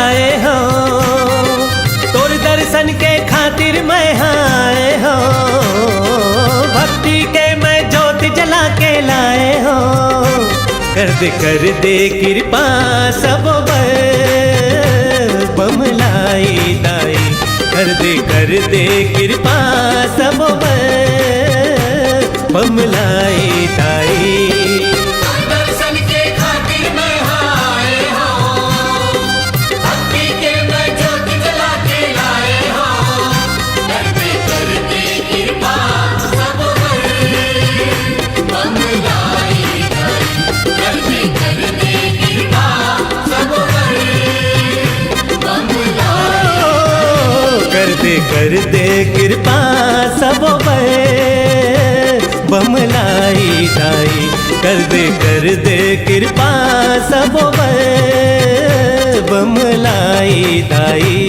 आए हो, तोर दर्शन के खातिर मैं आए हो, भक्ति के मैं ज्योत जला के लाए हो। कर दे कृपा सब बमलाई दाई, कर दे कृपा सब बमलाई दाई। दर्शन के खातिर मैं आए हो, भक्ति के मैं ज्योत जला के लाए हो। कर दे कृपा सब बमलाई दाई, कर दे कृपा सब बमलाई। कर दे कृपा सब बमलाई दाई, कर दे कृपा सब बमलाई दाई।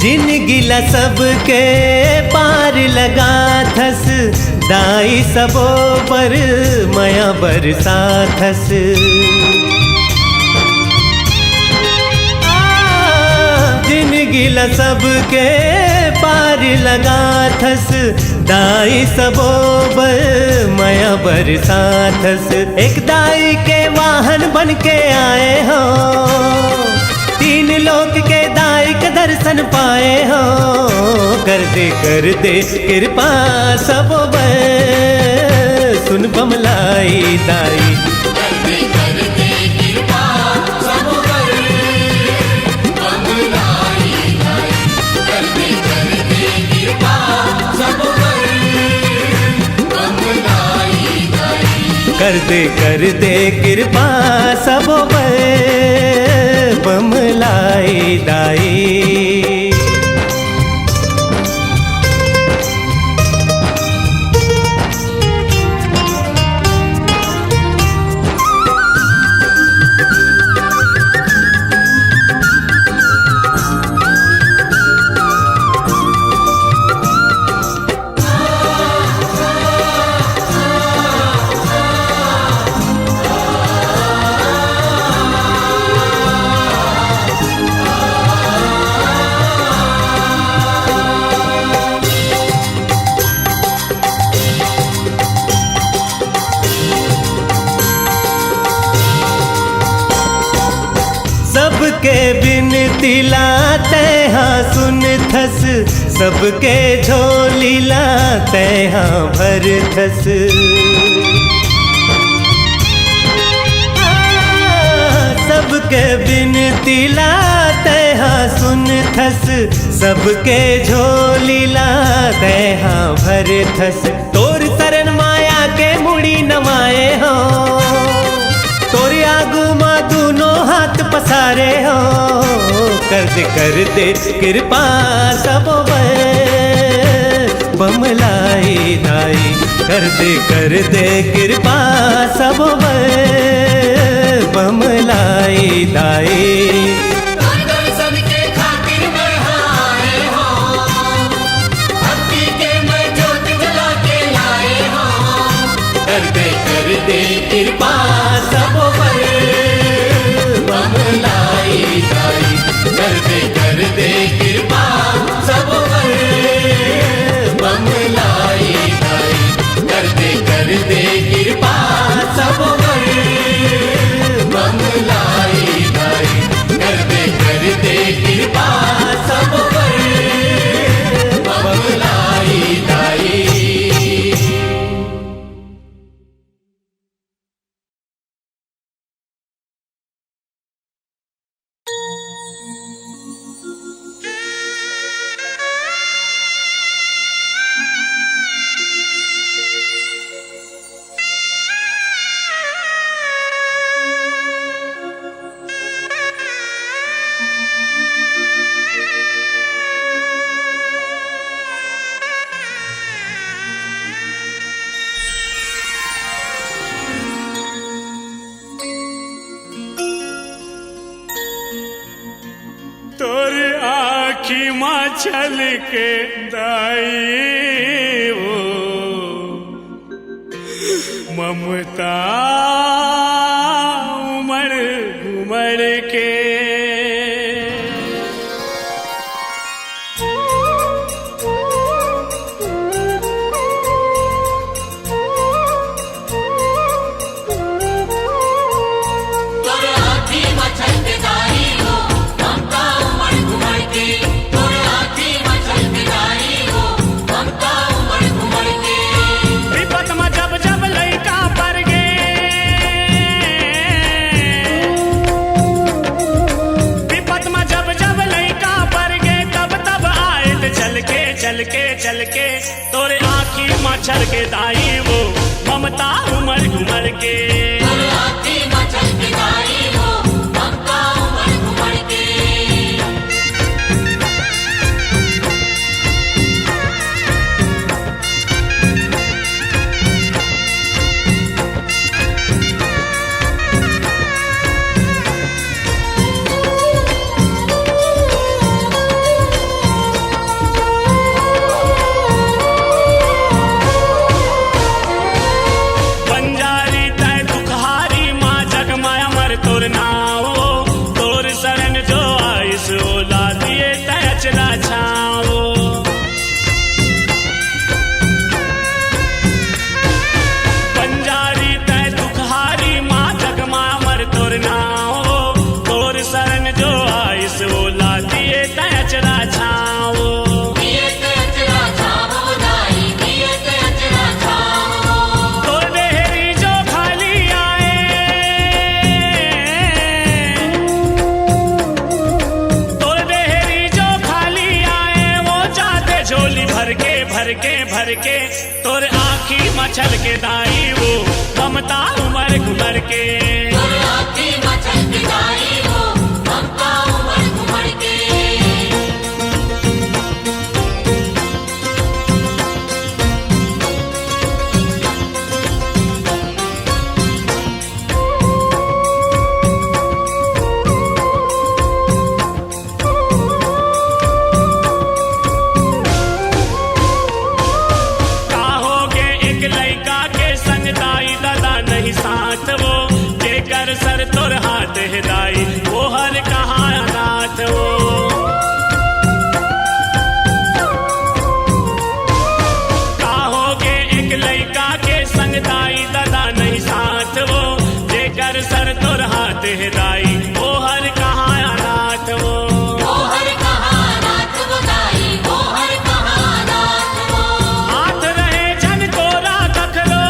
जिंदगी ला सबके पार लगा थस, दाई सबो पर मया बरसा थस। जिंदगी ला सबके पार लगा थस, दाई सबो पर मया बरसा थस। एक दाई के वाहन बन के आए हो, तीन लोक के दाई के दर्शन पाए हो। कर दे कृपा सब सुन बमलाई दाई, कर दे कृपा सब बमलाई दाई, कर दे कृपा सब बमलाई दाई। कर दे कृपा सब बमलाई दाई। सबके बिनती लाते हाँ सुन थस, सबके झोली लाते हाँ भर थस। सबके बिनती लाते हाँ सुन थस, सबके झोली लाते हाँ भर थस। तोर शरण माया के मुड़ी नवाए हो, तोरी आगू माँ दोनों हाथ पसारे हो। कर दे कृपा सब बमलाई दाई, कर दे कृपा सब बमलाई दाई। दर्शन के खातिर मैं आए हो, भक्ति के मैं ज्योत जला के लाए हो। कर दे कृपा सब बमलाई दाई, कर दे कृपा सब बमलाई दाई, कर दे कृपा सब बमलाई दाई, कर दे कृपा सब माछल के दाई वो ममता उमड़ घुमड़ के तोरे हाथी मचल के दाई हो ममता उमड़ घुमड़ के तोरे हाथी मचल के दाई हो ममता उमड़ घुमड़ के विपत में जब जब लइका पर गे विपत में जब जब लइका पर गे तब तब आए चल के तोरे आँखी मच्छर के दाई वो ममता उमड़ घुमड़ के तोरे हाथी मचल के दाई हो ममता उमड़ घुमड़ के बंजारी तय दुखहारी माँ जग माया मर तोर नाओ तोर शरण जो आइस ओला दिए तय अचला छाओ बंजारी तय दुखहारी माँ जग माया मर तोर नाओ तोर शरण जो आइस ओला दिए तय अचला छाओ दिए ते अचरा छावो दाई दिए ते अचरा छावो तोर देहरी जो खाली आए तोर देहरी जो खाली आए वो जाते झोली भर के तोर आँखी मछल के दाई वो ममता उमड़ घुमड़ के तोरे हाथी मचल के दाई हो ममता उमड़ घुमड़ के काहोगे एक लइका के संग दाई दादा नहीं साथ वो जेकर सर तोर हाथ है दाई वो हर कहाँ अनाथ वो काहोगे एक लइका के संग दाई दादा नहीं साथ वो जेकर सर तोर हाथ है दाई वो हर कहाँ अनाथ वो वो हर कहाँ नाथ वो दाई वो हर कहाँ नाथ वो हाथ रहे जन तोरा कखरो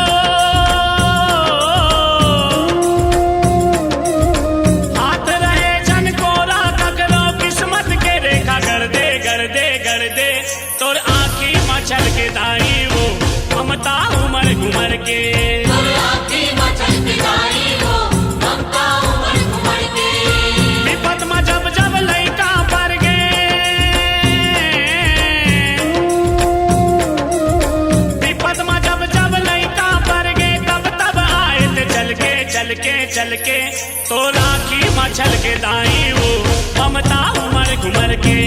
हाथ रहे जन कोरा कखरो किस्मत के रेखा कर दे तोर आँखी मच्छर के दाई वो ममता उमड़ घुमड़ के तोरे हाथी मचल के दाई हो ममता उमड़ घुमड़ के विपत में जब जब लइका पर गे विपत में जब जब लइका पर गे तब तब आए थे चल के तोर आँखी मच्छल के दाई वो ममता उमड़ घुमड़ के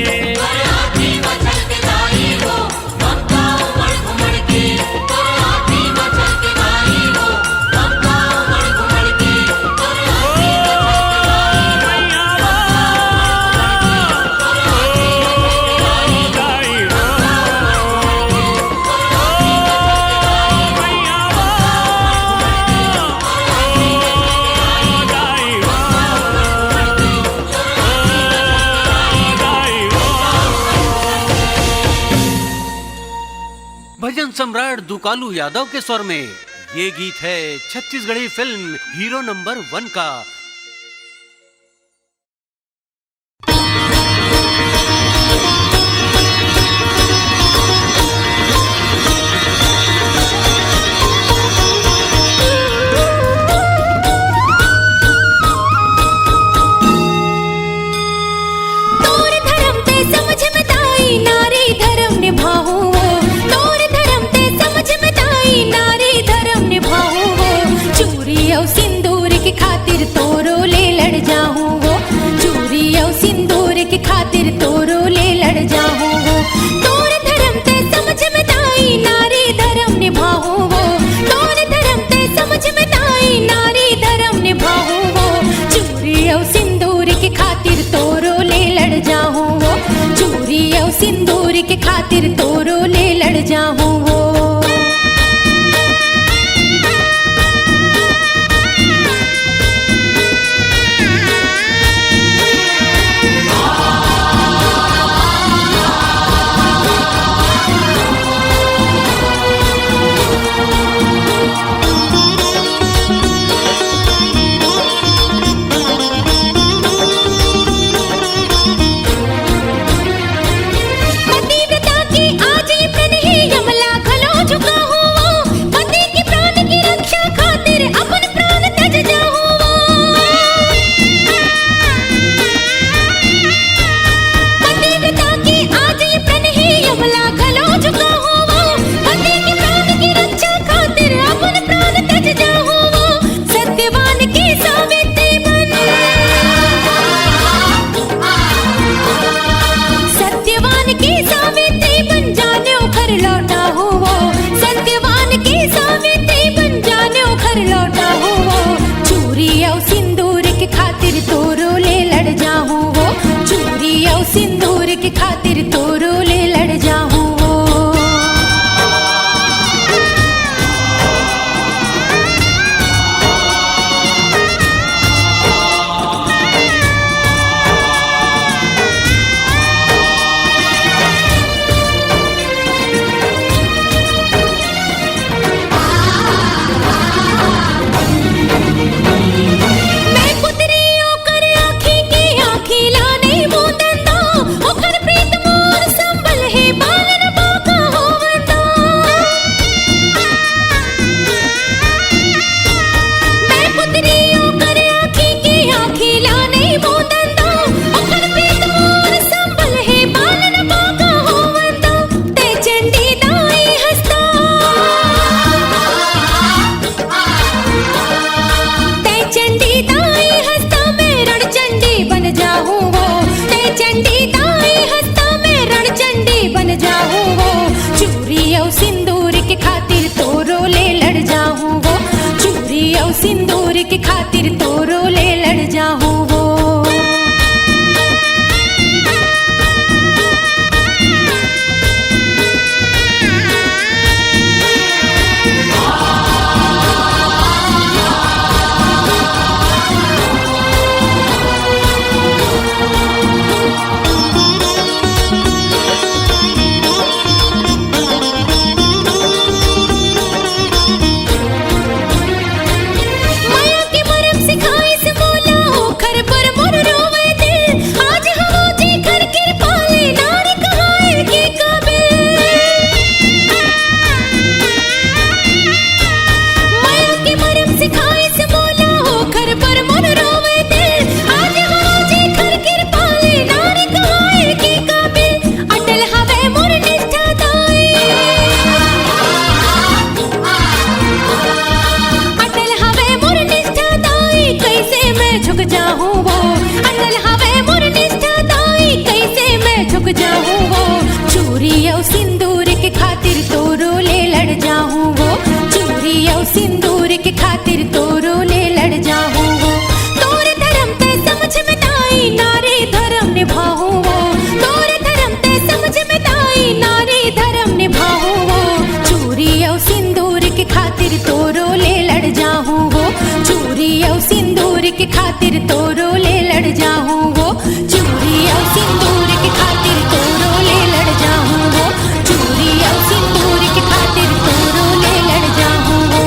तोरे हाथी मचल के दाई हो ममता उमड़ घुमड़ के तोरे हाथी मचल के दाई हो ममता उमड़ घुमड़ के तोरे हाथी मैया दाई वो मैया दाई भजन सम्राट दुकालू यादव के स्वर में ये गीत है छत्तीसगढ़ी फिल्म हीरो नंबर 1 का। सिंदूर के खातिर तो के सावित्री बन जाने घर लौटा हो वो चूरी और सिंदूर के खातिर तोरो ले लड़ जाऊं वो चूरी और सिंदूर के खातिर तोरो ले लड़ जाऊं वो सिंदूर के खातिर तोरो ले लड़ जाऊं वो सिंदूर के खातिर तोरो ले लड़ जाऊं वो चूरी और सिंदूर के खातिर तोरो ले लड़ जाऊं वो तोरे धर्म ते समझ में ताई नारी धर्म निभाऊं वो तोरे धर्म ते समझ में ताई नारी धर्म निभाऊं वो चूरी और सिंदूर के खातिर तोरो ले लड़ जाऊं वो चूरी और सिंदूर के खातिर तोरो ले लड़ जाऊं वो चूरी और सिंदूर के खातिर तोरो ले लड़ जाऊं वो चूरी और सिंदूर के खातिर तोरो ले लड़ जाऊं वो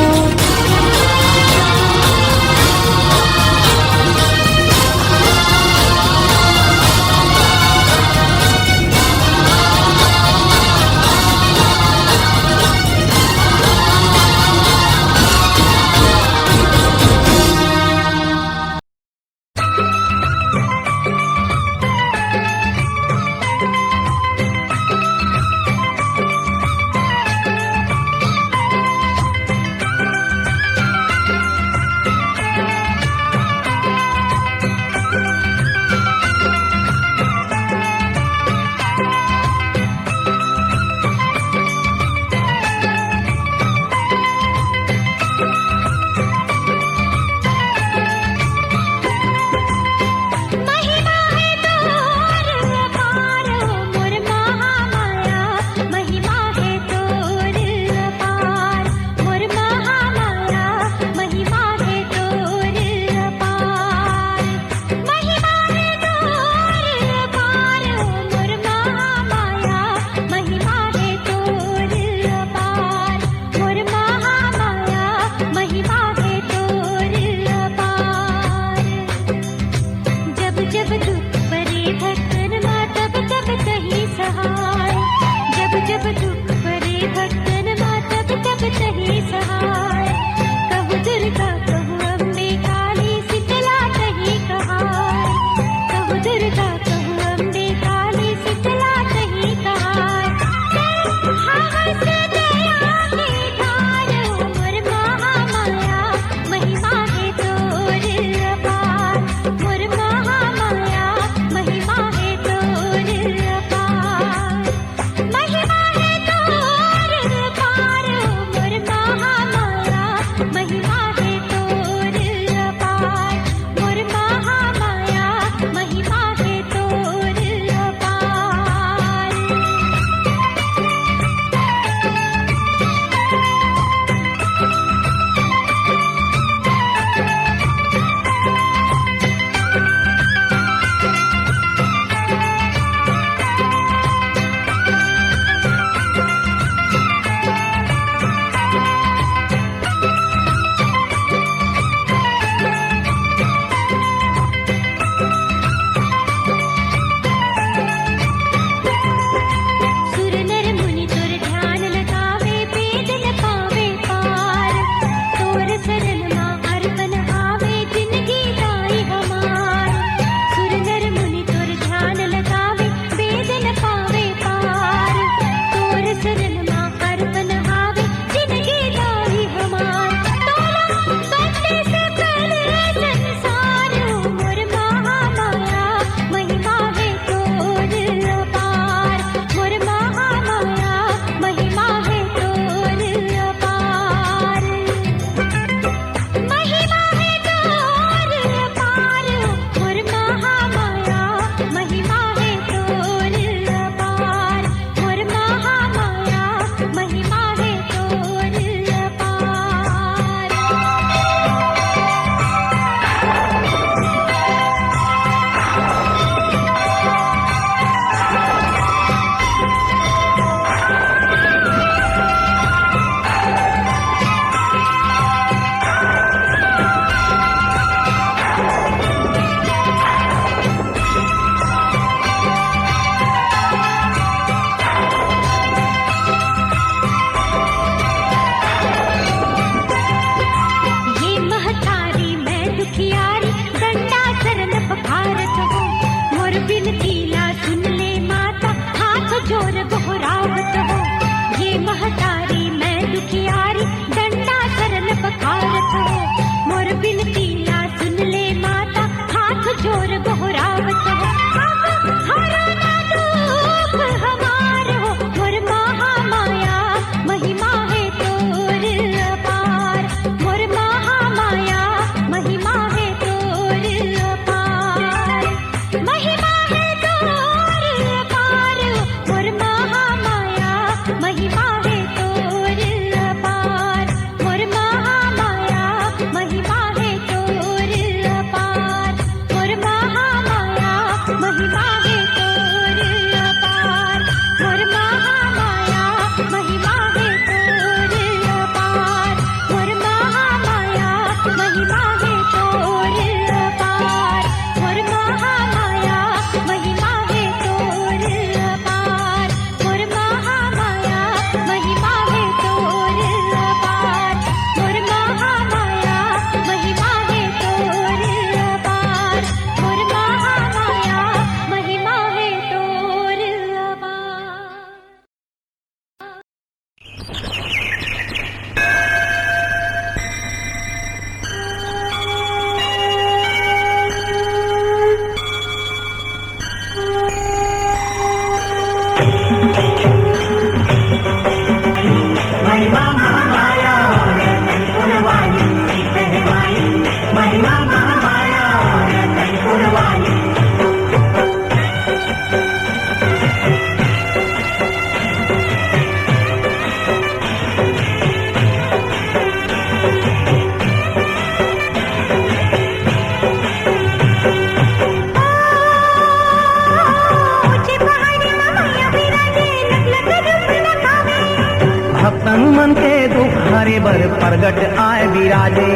तुम्हारे बर प्रगट आए विराजे।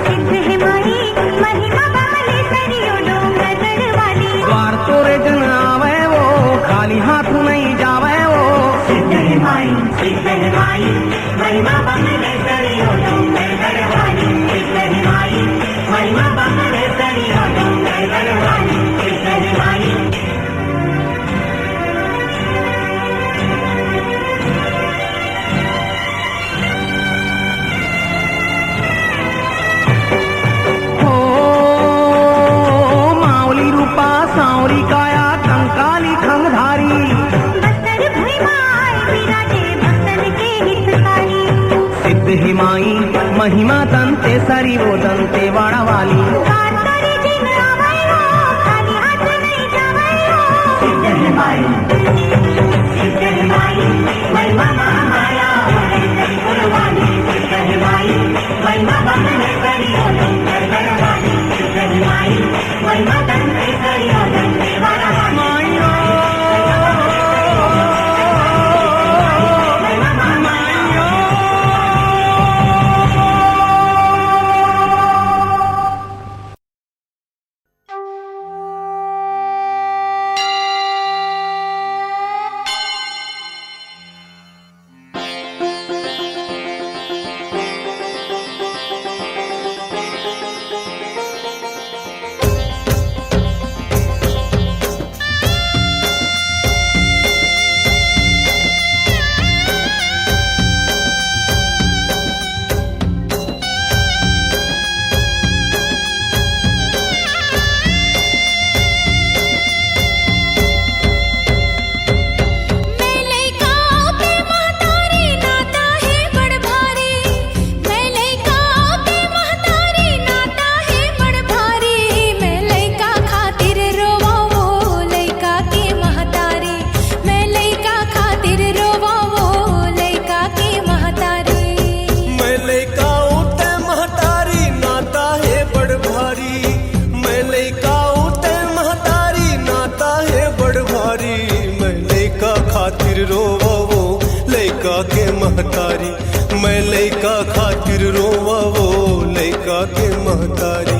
सिद्ध है माई महिमा वाली सरियो डोंगर गढ़वाली। द्वार तोरे जन आवे वो खाली हाथ नहीं जावे वो। सिद्ध है माई महिमा वाली सरियो डोंगर गढ़वाली। सिद्ध है माई महिमा वाली सरियो डोंगर गढ़वाली। सिद्ध है माई सांवरी काया कंकाली खंगधारी। बस्तर भुइमा आए विराजे भक्तन के हितकारी। सिद्ध ही माई महिमा दंते सरी वो दंते वाड़ा वाली। द्वार तोरे जिन आवे हो खाली हाथ नहीं जावे हो। सिद्ध है माई महिमा महामाया गुरुवाली। सिद्ध है माई महिमा वाली सरियो डोंगर गढ़वाली। सिद्ध है माई महिमा दंते सरियो दंते वाला वाली। महतारी मैं लइका खातिर रोवा वो लइका के महतारी।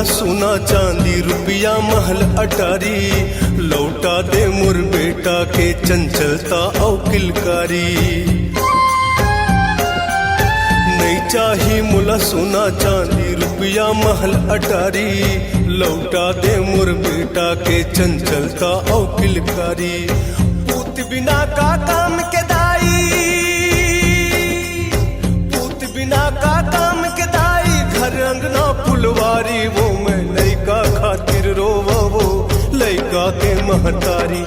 सोना चांदी रुपया महल अटारी लौटा दे मोर बेटा के चंचलता औ किलकारी। नहीं चाही मुला सोना चांदी रुपया महल अटारी लौटा दे मोर बेटा के चंचलता औ किलकारी। पूत बिना का काम के दाई पूत बिना का काम के दाई घर अंगना फुलवारी वो मैं लइका खातिर रोवा वो लइका के महतारी।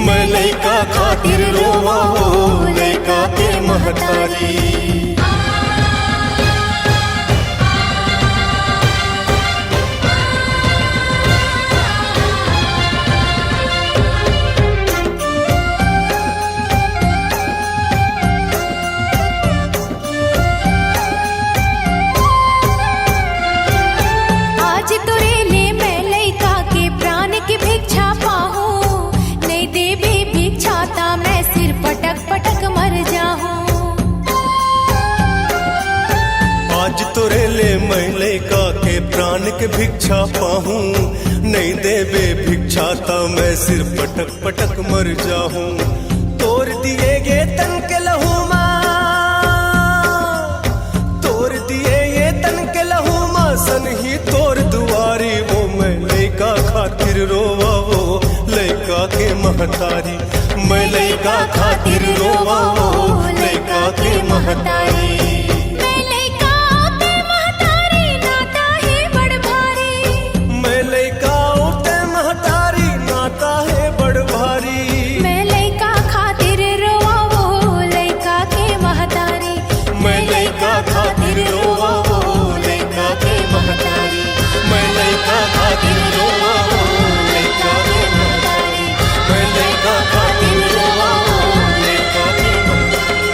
मैं लइका खातिर रोवा वो लइका के महतारी। मैं लैका के प्राण के भिक्षा पाहूं, नहीं देवे भिक्षा ता मैं सिर पटक पटक मर जाहूं। तोड़ दिए ये तन के लहू माँ, तोड़ दिए ये तन के लहू माँ, सन ही तोड़ दुआरी वो मैं लैका खातिर रोवा वो लैका के महतारी, मैं लैका खातिर रोवा वो लैका के महतारी। मैं लैका ते महतारी नाता है बड़ भारी, मैं लैका ते महतारी नाता है बड़ भारी। मैं लैका खातिर रोवा वो लैका के महतारी, मैं लैका खातिर रोवा वो लैका के महतारी, मैं लैका खातिर रोवा वो लैका के महतारी, मैं लैका खातिर रोवा वो लैका के महतारी।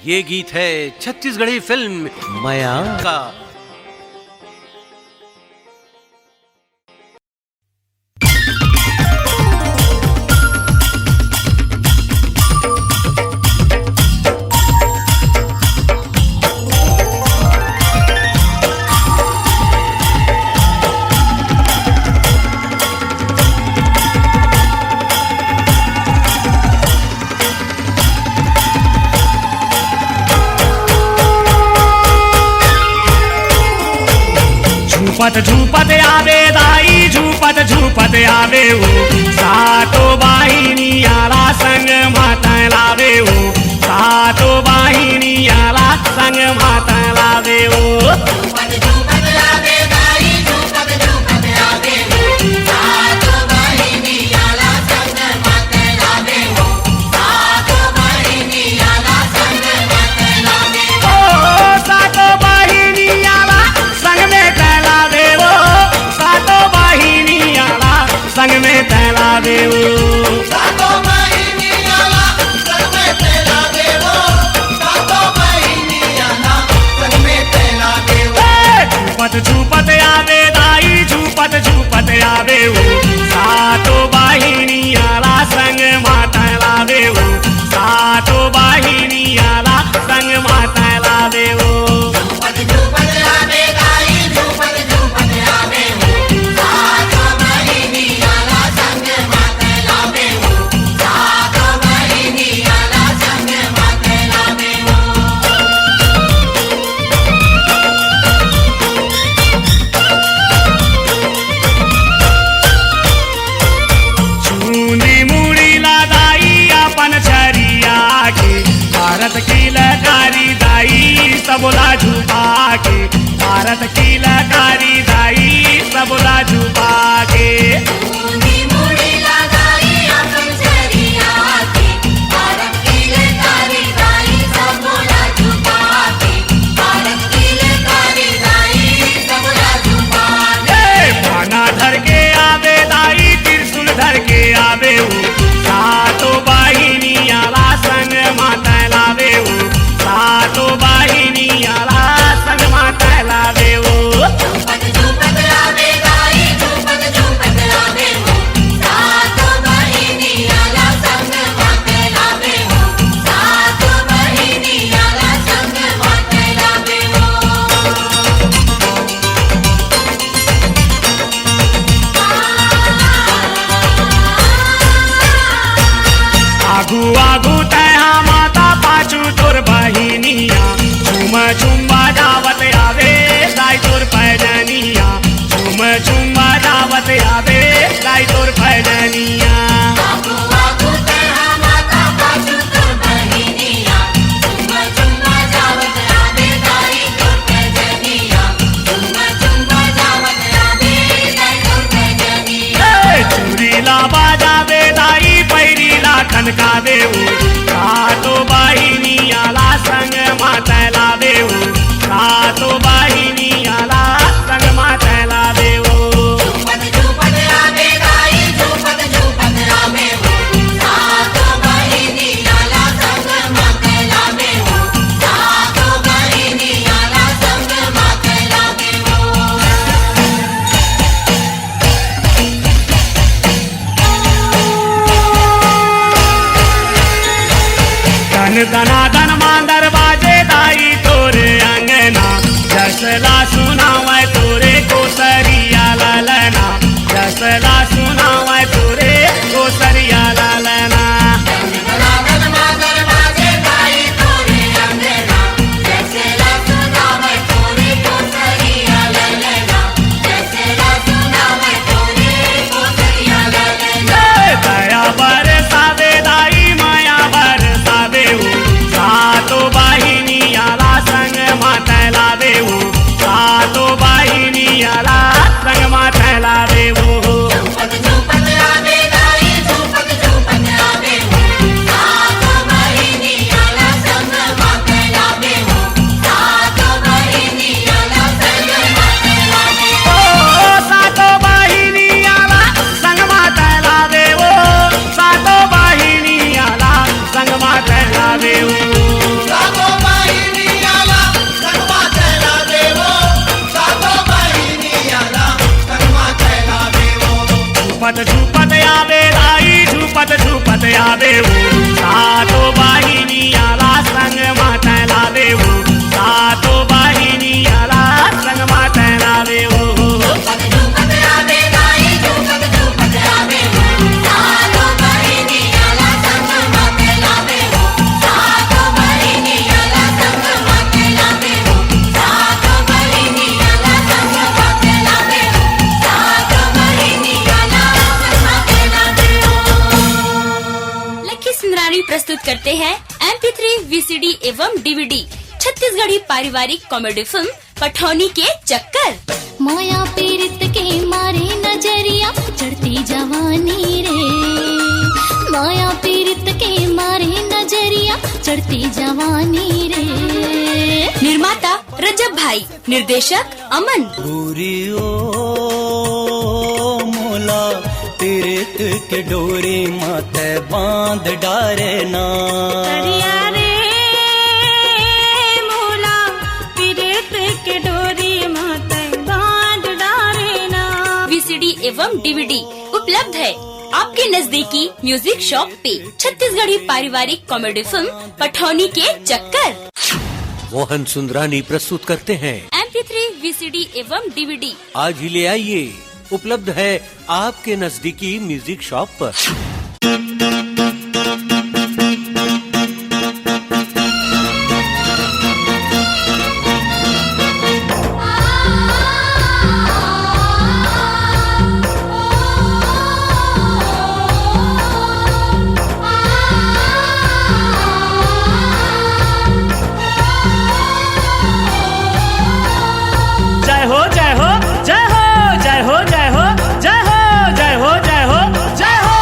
ये गीत है छत्तीसगढ़ी फिल्म मया का। झूपत झूपत आवे दाई, झूपत झूपत आवे वो सातो बाहिनी आला संग माता लावे वो, सातो बाहिनी आला संग माता लावे वो। झूपत झूपत आवे दाई, झूपत झूपत आवे वो, सातो बहिनी आला संग माते लावे वो, सातो बहिनी आला संग माते लावे वो। ओ सातो बाहिनी आला संग में तैलावे वो, सातो बाहिनी आला संग में तैलावे वो। सातो बहिनी आला संग में तैलावे वो, सातो बहिनी आला संग में तैलावे वो। झूपत झूपत आवे दाई, झूपत झूपत आवे वो, सातो बाहिनी आला संग माता लावे वो, सातो बाहिनी आला संग माता लावे वो। झूपत झूपत आवे दाई, झूपत झूपत आवे वो, सातो बहिनी आला संग माते लावे वो, सातो बहिनी आला संग माते लावे वो। चूंदी मुड़ी लादाई अपन छरिया के, भारत की लकारी दाई सबला झुपा के, भारत की लकारी दाई सबला झुपा के। मुंडी मुड़ी लगाई अपन छरिया के, भारत की लकारी दाई सबला झुका के, भारत की लकारी दाई सबला झुका के। पाना धर के आवे दाई, त्रिशूल धर के आवे वो, सातो बाहिनी आला संग माता लावे वो, सातो बाहिनी आला संग माता लावे वो। दनादन मांदर बाजे दाई तोरे अंगना जसला सुनावे तोरे कोसरिया लालना जसला सुनावे तोरे कोसरिया लालना दनादन मादर बाजे दाई तोरे अंगना जसला सुनावे तोरे कोसरिया ललना जसला सुनावे तोरे कोसरिया ललना दया बरसावे दाई माया बरसावे हो सातो बाहिनी आला संग मातला देऊ सातो बाहिनी आला संग मातला देऊ झूपत झूपत आवे दाई झूपत झूपत आवे हो सातो बहिनी आला संग माते लावे हो सातो बहिनी आला संग माते लावे ओ सातो बाहिनी आला संग मातला देऊ सातो बाहिनी आला संग मातला देऊ सातो बहिनी आला संग माते लावे हो सातो बहिनी आला संग माते लावे हो झूपत झूपत आवे दाई झूपत झूपत आवे हो सातो बाहिनी आला संग मातला देऊ सातो बाहिनी आला संग मातला देऊ झूपत झूपत आवे दाई झूपत झूपत आवे हो सातो बहिनी आला संग माते लावे हो सातो बहिनी आला संग माते लावे हो सातो बहिनी आला संग माते लावे हो सातो बहिनी आला संग माते लावे हो लकी सुंदरानी प्रस्तुत करते हैं MP3 VCD एवं DVD छत्तीसगढ़ी पारिवारिक कॉमेडी फिल्म पठौनी के चक्कर। माया पीरित के मारे नजरिया चढ़ती जवानी रे माया पीरित के मारे नजरिया चढ़ती जवानी रे। निर्माता रजब भाई, निर्देशक अमन। गोरी ओ मोला तेरे के डोरी माथे बांध डारे ना VCD एवं DVD उपलब्ध है आपके नजदीकी म्यूजिक शॉप पे। छत्तीसगढ़ी पारिवारिक कॉमेडी फिल्म पठौनी के चक्कर। मोहन सुंदरानी प्रस्तुत करते हैं MP3 VCD एवं DVD आज ही ले आइए, उपलब्ध है आपके नजदीकी म्यूजिक शॉप पर। जय हो जय हो जय हो जय हो जय हो जय हो जय हो जय हो जय हो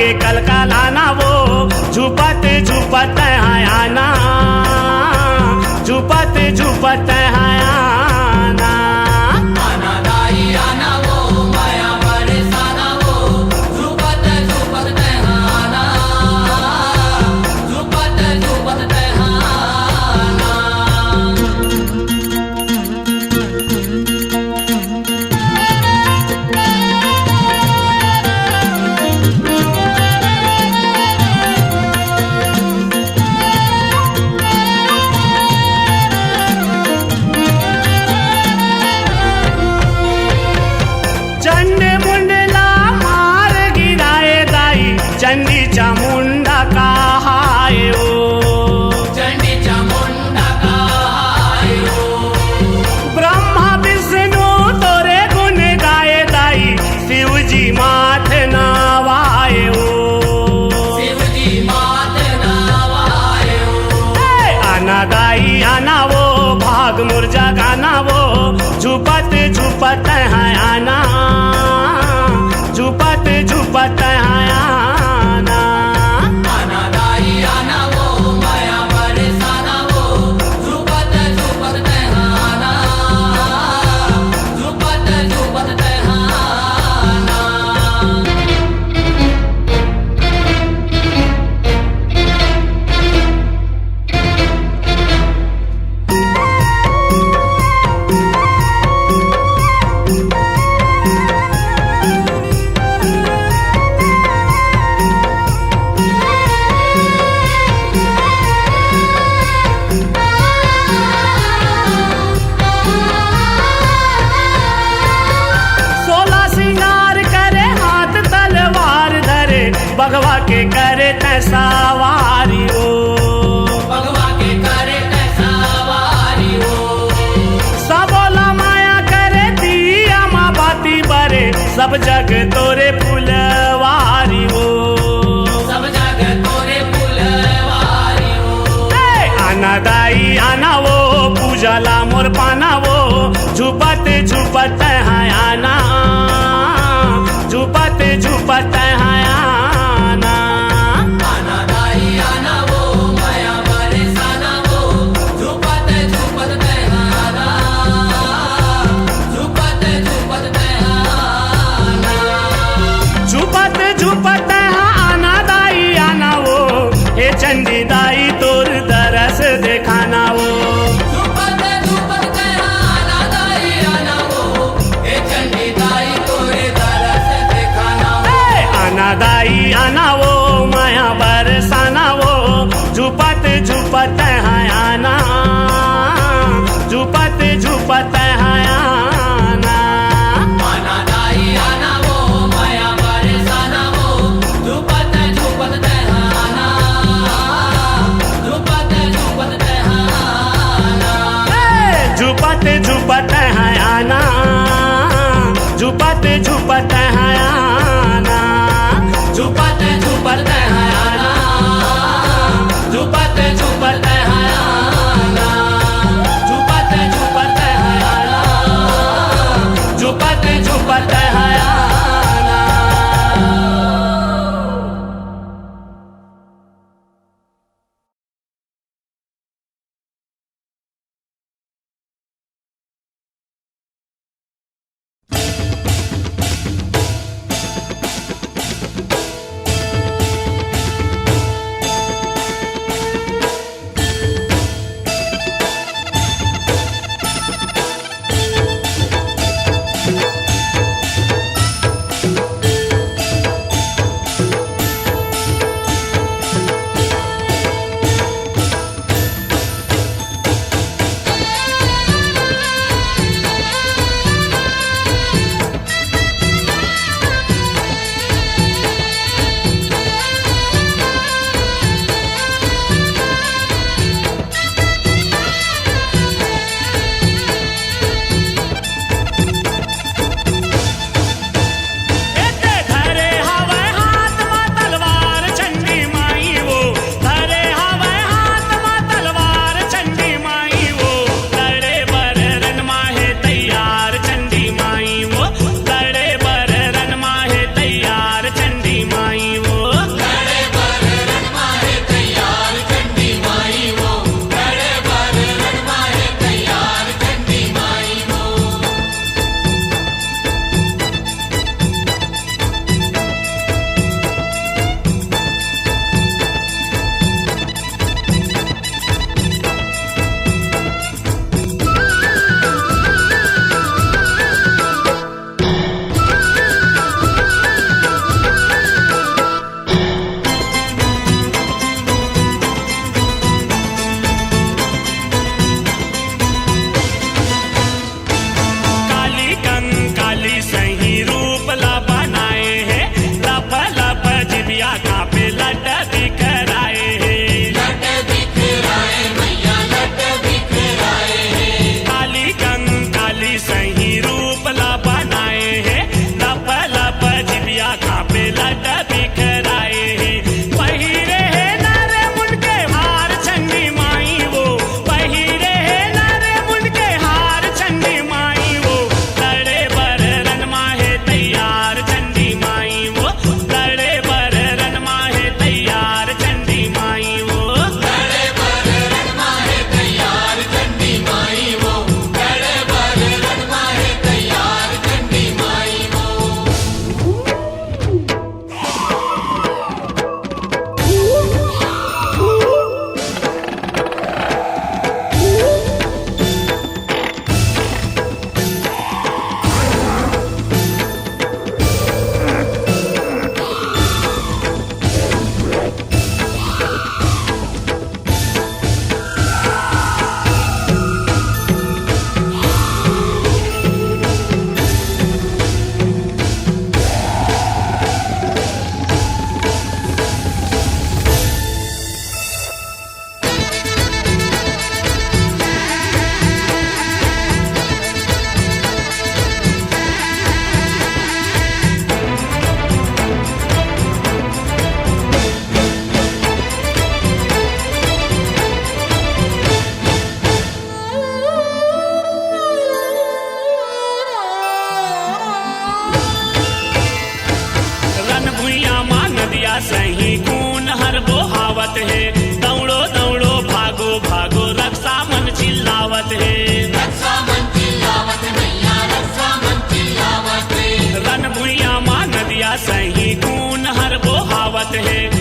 के कल का लाना वो झुपत झुपत है आना, झुपत झुपत है आना। आना दाई आना वो माया बरसाना वो झुपत झुपत तहाना, झुपत झुपत तहाना। चंड मुंडला मार गिराए दाई, चंडी चामुंडा का हाय ओ। चंडी चामुंडा का हाय ओ। ब्रह्मा विष्णु तोरे गुण गाए दाई, शिव जी माथ नवाए ओ। शिव जी मात नवाए ओ। आना दाई आना वो भाग मुरझा गाना वो झुपत झुपत है आना, झुपत झुपत है आना। आना दाई आना वो माया बरसाना वो झुपत झुपत तहाना, झुपत झुपत तहाना। सोलह सिंगार करे हाथ तलवार धरे, भगवा के करे तैसावारी ओ। भगवा के करे तैसावारी हो। सबोला माया करे दिया माँ बाती बरे, सब जग तोरे फुलवारी ओ। सब जग तोरे फुलवारी हो। आना दाई आना वो पूजला मोर पाना वो झुपत झुपत है आना, झुपत झुपत है आना। आना दाई आना वो माया बरसाना वो झुपत झुपत तहाना, झुपत झुपत तहाना। झुपत झुपत है आना दाई आना वो, हे चंडी दाई तोर दरस देखाना वो। झुपत झुपत तहाना दाई आना वो, हे चंडी दाई तोरे दरस दिखाना वो। आना दाई आना वो माया बरसाना वो झुपत झुपत है आना, झुपत झुपत है आना। आना दाई आना वो माया बरसाना वो झुपत झुपत तहाना, झुपत झुपत तहाना। झुपत झुपत है आना, झुपत झुपत है आना, झुपत झुपत है आना, झुपत झुपत है आना, झुपत झुपत है आना, झुपत झुपत है आना। चिल्लावत है रक्षा मन चिल्लावत मैया रक्षा मन चिल्लावत रन भुइया माँ नदिया सही खून हर बोहावत है